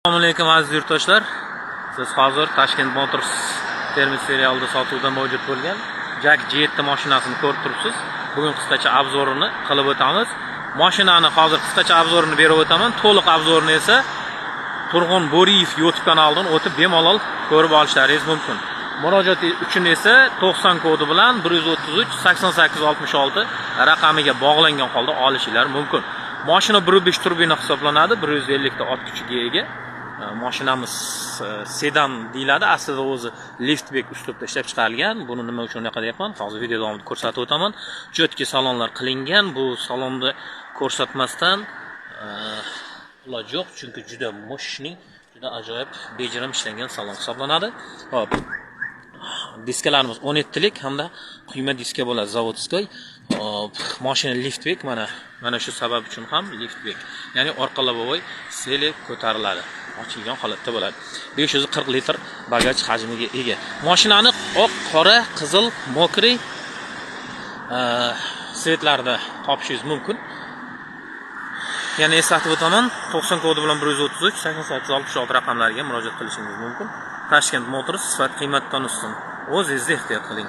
Assalomu alaykum aziz yurtdoshlar. Siz hozir Toshkent Motors termiz filialida sotuvda mavjud bo'lgan Jag G7 mashinasini ko'rib turibsiz. Bugun qisqacha obzorini qilib o'tamiz. Mashinani hozir qisqacha obzorini berib o'taman. To'liq obzorini esa Turg'un Bo'riyev YouTube kanalidan o'tib bemalol ko'rib olishlaringiz mumkin. Murojaat uchun esa 90 kodi bilan 133 88 66 raqamiga bog'langan holda olishinglar mumkin. Mashina 1.5 turbina hisoblanadi, 150 ta ot kuchiga ega. Mashinamiz sedan deyiladi, aslida o'zi liftbek uslubda ishlab chiqarilgan. Buni nima uchun unaqa deyapman? Hozir video davomida ko'rsatib o'taman. Jotki salonlar qilingan. Bu salonni ko'rsatmasdan iloji yo'q, chunki juda moshning, juda ajoyib bejirim ishlangan salon hisoblanadi. Hop. Diskalarimiz 17 lik hamda quyma diska bo'ladi, zavodskiy. Mashina liftbek, mana shu sabab uchun ham liftbek. Ya'ni orqa lobovoy selib ko'tariladi. Ochilgan holatda bo'ladi. 540 litr bagaj hajmiga ega. Mashinani oq, qora, qizil, mokriy svetlarda topishingiz mumkin. Yana eslatib o'taman, 90 kodi bilan 133 88 66 raqamlariga murojaat qilishingiz mumkin. Toshkent Motors sifat qiymatdan ustun. O'zingizni ehtiyot qiling.